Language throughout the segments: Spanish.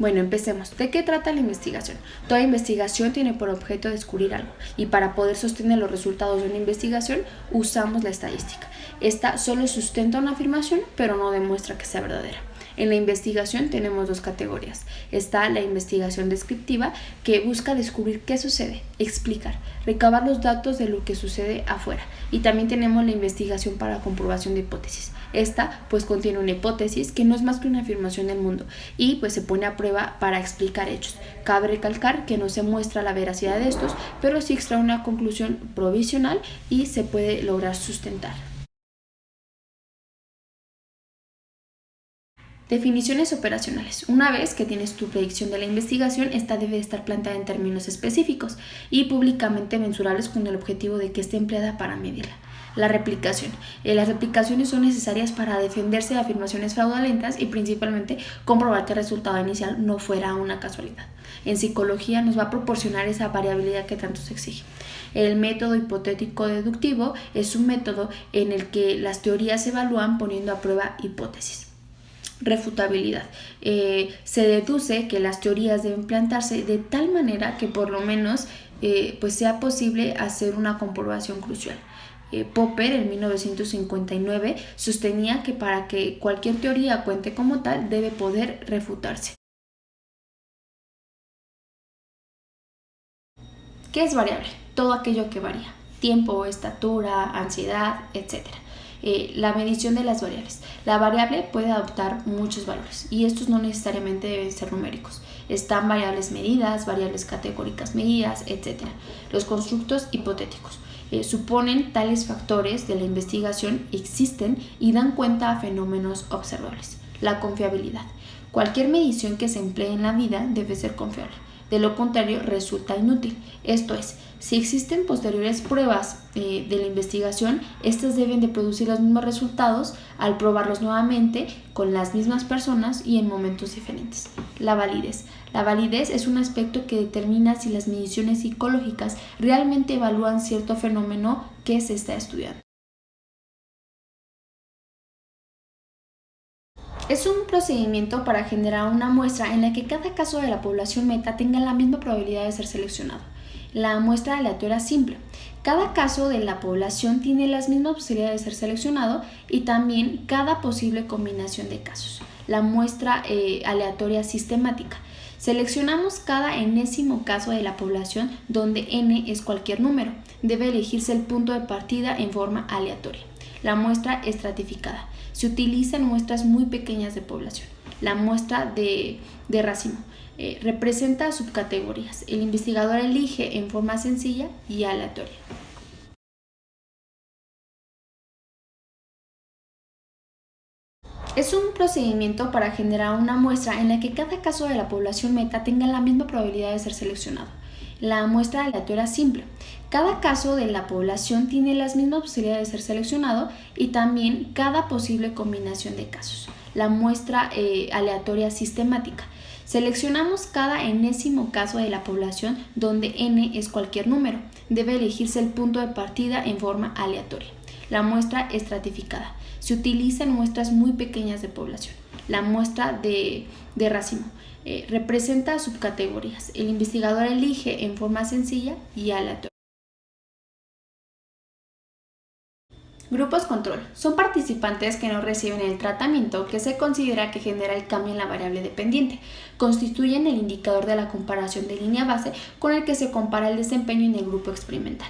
Bueno, empecemos. ¿De qué trata la investigación? Toda investigación tiene por objeto descubrir algo y para poder sostener los resultados de una investigación usamos la estadística. Esta solo sustenta una afirmación pero no demuestra que sea verdadera. En la investigación tenemos dos categorías. Está la investigación descriptiva, que busca descubrir qué sucede, explicar, recabar los datos de lo que sucede afuera. Y también tenemos la investigación para comprobación de hipótesis. Esta pues contiene una hipótesis que no es más que una afirmación del mundo y pues se pone a prueba para explicar hechos. Cabe recalcar que no se muestra la veracidad de estos, pero sí extrae una conclusión provisional y se puede lograr sustentar. Definiciones operacionales. Una vez que tienes tu predicción de la investigación, esta debe estar planteada en términos específicos y públicamente mensurables con el objetivo de que esté empleada para medirla. La replicación. Las replicaciones son necesarias para defenderse de afirmaciones fraudulentas y principalmente comprobar que el resultado inicial no fuera una casualidad. En psicología nos va a proporcionar esa variabilidad que tanto se exige. El método hipotético deductivo es un método en el que las teorías se evalúan poniendo a prueba hipótesis. Refutabilidad. Se deduce que las teorías deben plantearse de tal manera que por lo menos pues sea posible hacer una comprobación crucial. Popper en 1959 sostenía que para que cualquier teoría cuente como tal debe poder refutarse. ¿Qué es variable? Todo aquello que varía. Tiempo, estatura, ansiedad, etc. La medición de las variables. La variable puede adoptar muchos valores y estos no necesariamente deben ser numéricos. Están variables medidas, variables categóricas medidas, etc. Los constructos hipotéticos. Suponen tales factores de la investigación existen y dan cuenta a fenómenos observables. La confiabilidad. Cualquier medición que se emplee en la vida debe ser confiable. De lo contrario, resulta inútil. Esto es, si existen posteriores pruebas de la investigación, estas deben de producir los mismos resultados al probarlos nuevamente con las mismas personas y en momentos diferentes. La validez. La validez es un aspecto que determina si las mediciones psicológicas realmente evalúan cierto fenómeno que se está estudiando. Es un procedimiento para generar una muestra en la que cada caso de la población meta tenga la misma probabilidad de ser seleccionado. La muestra aleatoria simple. Cada caso de la población tiene las mismas posibilidades de ser seleccionado y también cada posible combinación de casos. La muestra aleatoria sistemática. Seleccionamos cada enésimo caso de la población donde n es cualquier número. Debe elegirse el punto de partida en forma aleatoria. La muestra estratificada. Se utilizan muestras muy pequeñas de población. La muestra de racimo representa subcategorías. El investigador elige en forma sencilla y aleatoria. Es un procedimiento para generar una muestra en la que cada caso de la población meta tenga la misma probabilidad de ser seleccionado. La muestra aleatoria simple. Cada caso de la población tiene las mismas posibilidades de ser seleccionado y también cada posible combinación de casos. La muestra aleatoria sistemática. Seleccionamos cada enésimo caso de la población donde n es cualquier número. Debe elegirse el punto de partida en forma aleatoria. La muestra estratificada. Se utilizan muestras muy pequeñas de población. La muestra de racimo representa subcategorías. El investigador elige en forma sencilla y aleatoria. Grupos control. Son participantes que no reciben el tratamiento que se considera que genera el cambio en la variable dependiente. Constituyen el indicador de la comparación de línea base con el que se compara el desempeño en el grupo experimental.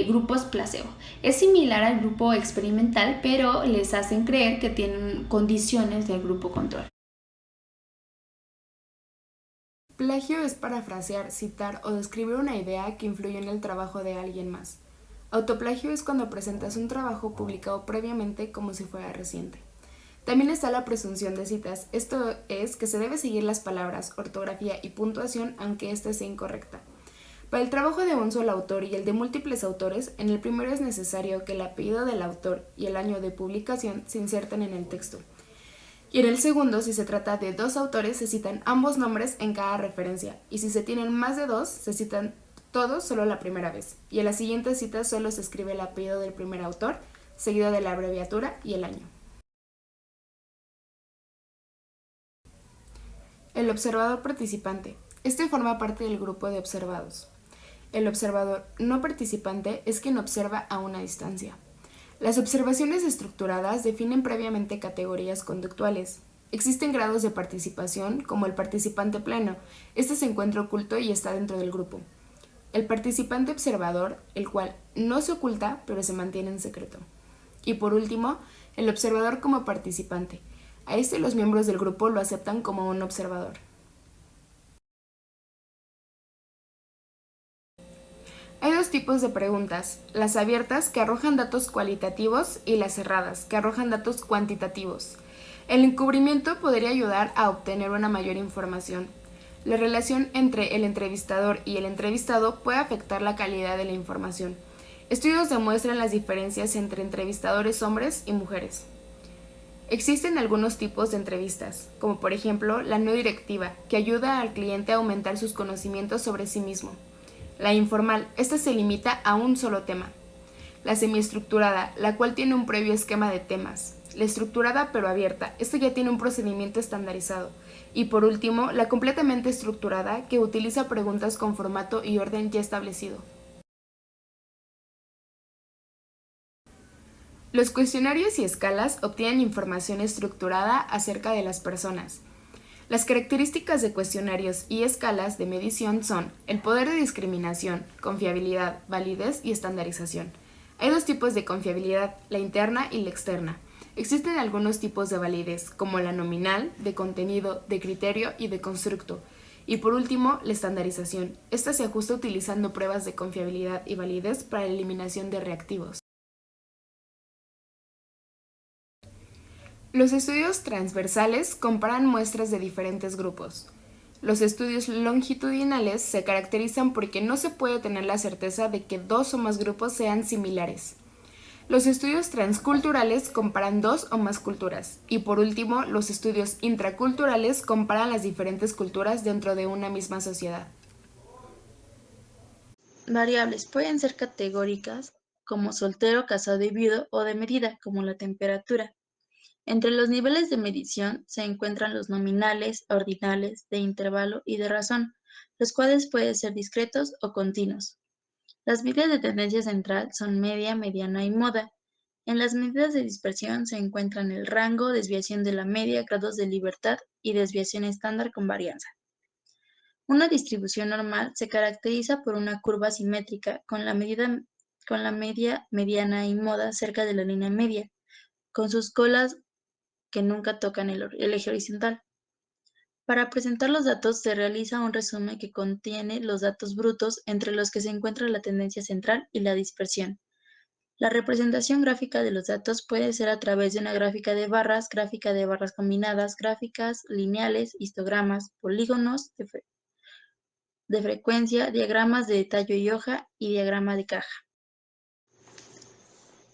Grupos placebo. Es similar al grupo experimental, pero les hacen creer que tienen condiciones del grupo control. Plagio es parafrasear, citar o describir una idea que influye en el trabajo de alguien más. Autoplagio es cuando presentas un trabajo publicado previamente como si fuera reciente. También está la presunción de citas, esto es que se debe seguir las palabras, ortografía y puntuación aunque ésta sea incorrecta. Para el trabajo de un solo autor y el de múltiples autores, en el primero es necesario que el apellido del autor y el año de publicación se inserten en el texto. Y en el segundo, si se trata de dos autores, se citan ambos nombres en cada referencia, y si se tienen más de dos, se citan todos solo la primera vez, y en la siguiente cita solo se escribe el apellido del primer autor, seguido de la abreviatura y el año. El observador participante. Este forma parte del grupo de observados. El observador no participante es quien observa a una distancia. Las observaciones estructuradas definen previamente categorías conductuales. Existen grados de participación, como el participante pleno. Este se encuentra oculto y está dentro del grupo. El participante observador, el cual no se oculta, pero se mantiene en secreto. Y por último, el observador como participante. A este los miembros del grupo lo aceptan como un observador. Hay dos tipos de preguntas, las abiertas que arrojan datos cualitativos y las cerradas que arrojan datos cuantitativos. El encubrimiento podría ayudar a obtener una mayor información. La relación entre el entrevistador y el entrevistado puede afectar la calidad de la información. Estudios demuestran las diferencias entre entrevistadores hombres y mujeres. Existen algunos tipos de entrevistas, como por ejemplo la no directiva, que ayuda al cliente a aumentar sus conocimientos sobre sí mismo. La informal, esta se limita a un solo tema. La semiestructurada, la cual tiene un previo esquema de temas. La estructurada pero abierta, esta ya tiene un procedimiento estandarizado. Y por último, la completamente estructurada, que utiliza preguntas con formato y orden ya establecido. Los cuestionarios y escalas obtienen información estructurada acerca de las personas. Las características de cuestionarios y escalas de medición son el poder de discriminación, confiabilidad, validez y estandarización. Hay dos tipos de confiabilidad, la interna y la externa. Existen algunos tipos de validez, como la nominal, de contenido, de criterio y de constructo. Y por último, la estandarización. Esta se ajusta utilizando pruebas de confiabilidad y validez para la eliminación de reactivos. Los estudios transversales comparan muestras de diferentes grupos. Los estudios longitudinales se caracterizan porque no se puede tener la certeza de que dos o más grupos sean similares. Los estudios transculturales comparan dos o más culturas. Y por último, los estudios intraculturales comparan las diferentes culturas dentro de una misma sociedad. Variables pueden ser categóricas como soltero, casado y viudo o de medida como la temperatura. Entre los niveles de medición se encuentran los nominales, ordinales, de intervalo y de razón, los cuales pueden ser discretos o continuos. Las medidas de tendencia central son media, mediana y moda. En las medidas de dispersión se encuentran el rango, desviación de la media, grados de libertad y desviación estándar con varianza. Una distribución normal se caracteriza por una curva simétrica con la media, mediana y moda cerca de la línea media, con sus colas que nunca tocan el eje horizontal. Para presentar los datos se realiza un resumen que contiene los datos brutos entre los que se encuentra la tendencia central y la dispersión. La representación gráfica de los datos puede ser a través de una gráfica de barras combinadas, gráficas lineales, histogramas, polígonos de frecuencia, diagramas de tallo y hoja y diagrama de caja.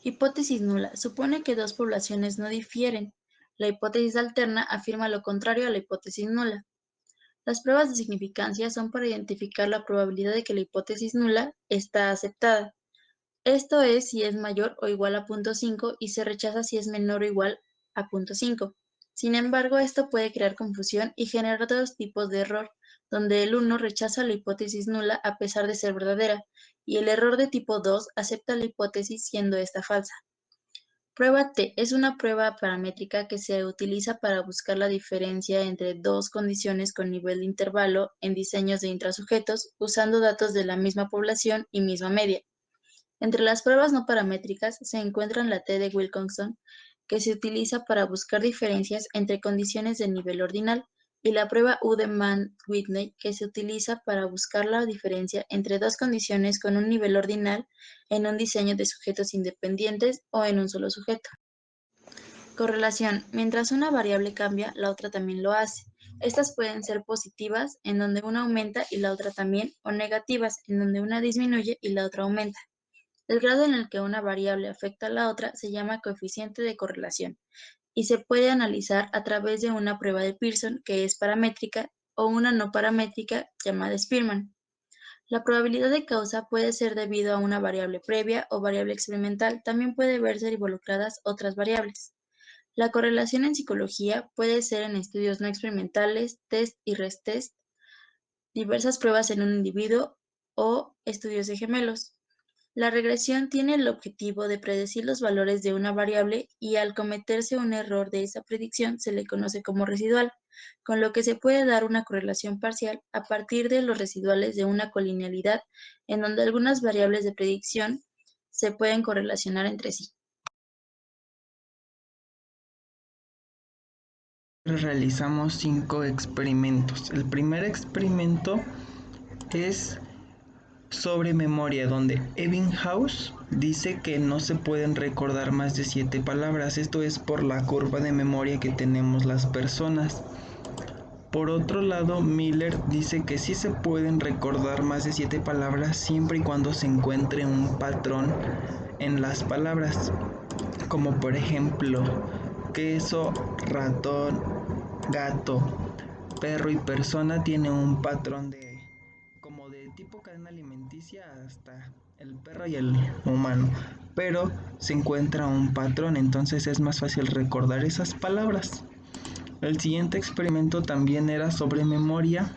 Hipótesis nula. Supone que dos poblaciones no difieren. La hipótesis alterna afirma lo contrario a la hipótesis nula. Las pruebas de significancia son para identificar la probabilidad de que la hipótesis nula está aceptada. Esto es si es mayor o igual a 0.5 y se rechaza si es menor o igual a 0.5. Sin embargo, esto puede crear confusión y generar dos tipos de error, donde el 1 rechaza la hipótesis nula a pesar de ser verdadera, y el error de tipo 2 acepta la hipótesis siendo esta falsa. Prueba T es una prueba paramétrica que se utiliza para buscar la diferencia entre dos condiciones con nivel de intervalo en diseños de intrasujetos usando datos de la misma población y misma media. Entre las pruebas no paramétricas se encuentran la T de Wilcoxon, que se utiliza para buscar diferencias entre condiciones de nivel ordinal, y la prueba U de Mann-Whitney, que se utiliza para buscar la diferencia entre dos condiciones con un nivel ordinal en un diseño de sujetos independientes o en un solo sujeto. Correlación. Mientras una variable cambia, la otra también lo hace. Estas pueden ser positivas, en donde una aumenta y la otra también, o negativas, en donde una disminuye y la otra aumenta. El grado en el que una variable afecta a la otra se llama coeficiente de correlación y se puede analizar a través de una prueba de Pearson que es paramétrica o una no paramétrica llamada Spearman. La probabilidad de causa puede ser debido a una variable previa o variable experimental, también puede verse involucradas otras variables. La correlación en psicología puede ser en estudios no experimentales, test y retest, diversas pruebas en un individuo o estudios de gemelos. La regresión tiene el objetivo de predecir los valores de una variable y al cometerse un error de esa predicción se le conoce como residual, con lo que se puede dar una correlación parcial a partir de los residuales de una colinealidad en donde algunas variables de predicción se pueden correlacionar entre sí. Realizamos 5 experimentos. El primer experimento es sobre memoria, donde Ebbinghaus dice que no se pueden recordar más de 7 palabras. Esto es por la curva de memoria que tenemos las personas. Por otro lado, Miller dice que sí se pueden recordar más de 7 palabras siempre y cuando se encuentre un patrón en las palabras, como por ejemplo queso, ratón, gato, perro y persona. Tiene un patrón como de tipo cadena alimenticia hasta el perro y el humano, pero se encuentra un patrón, entonces es más fácil recordar esas palabras. El siguiente experimento también era sobre memoria,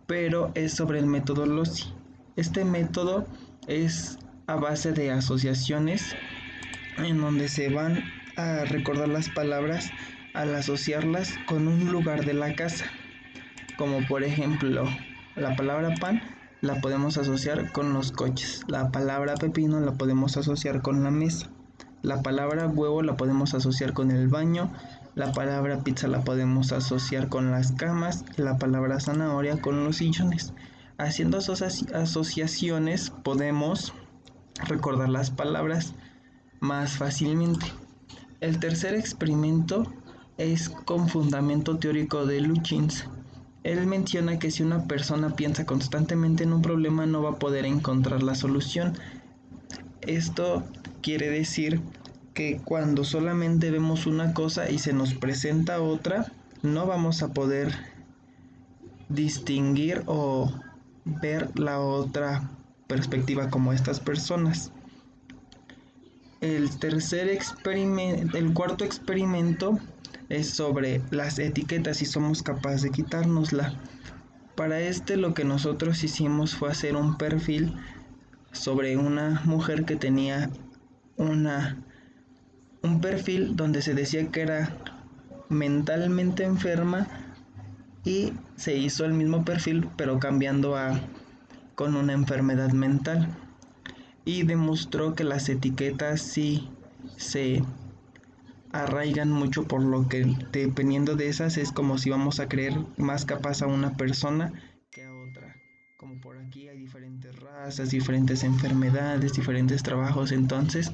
pero es sobre el método Lossy. Este método es a base de asociaciones en donde se van a recordar las palabras al asociarlas con un lugar de la casa, como por ejemplo la palabra pan la podemos asociar con los coches, la palabra pepino la podemos asociar con la mesa, la palabra huevo la podemos asociar con el baño, la palabra pizza la podemos asociar con las camas, la palabra zanahoria con los sillones. Haciendo asociaciones podemos recordar las palabras más fácilmente. El tercer experimento es con fundamento teórico de Lutyens. Él menciona que si una persona piensa constantemente en un problema no va a poder encontrar la solución. Esto quiere decir que cuando solamente vemos una cosa y se nos presenta otra, no vamos a poder distinguir o ver la otra perspectiva como estas personas. El cuarto experimento es sobre las etiquetas, si somos capaces de quitárnosla. Para lo que nosotros hicimos fue hacer un perfil sobre una mujer que tenía un perfil donde se decía que era mentalmente enferma, y se hizo el mismo perfil pero cambiando con una enfermedad mental, y demostró que las etiquetas sí se arraigan mucho, por lo que dependiendo de esas es como si vamos a creer más capaz a una persona que a otra. Como por aquí hay diferentes razas, diferentes enfermedades, diferentes trabajos, entonces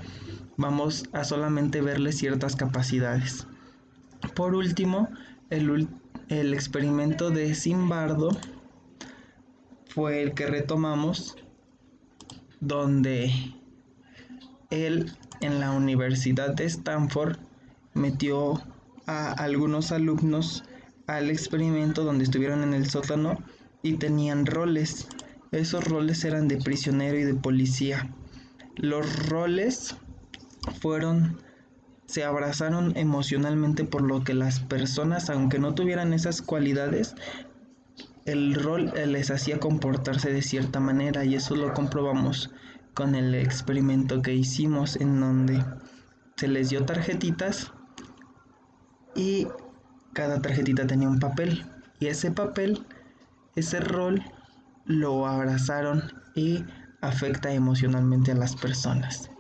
vamos a solamente verle ciertas capacidades. Por último, el experimento de Zimbardo fue el que retomamos, donde él en la Universidad de Stanford metió a algunos alumnos al experimento, donde estuvieron en el sótano y tenían roles. Esos roles eran de prisionero y de policía. Los roles se abrazaron emocionalmente, por lo que las personas, aunque no tuvieran esas cualidades, el rol les hacía comportarse de cierta manera, y eso lo comprobamos con el experimento que hicimos, en donde se les dio tarjetitas y cada tarjetita tenía un papel, y ese rol lo abrazaron y afecta emocionalmente a las personas.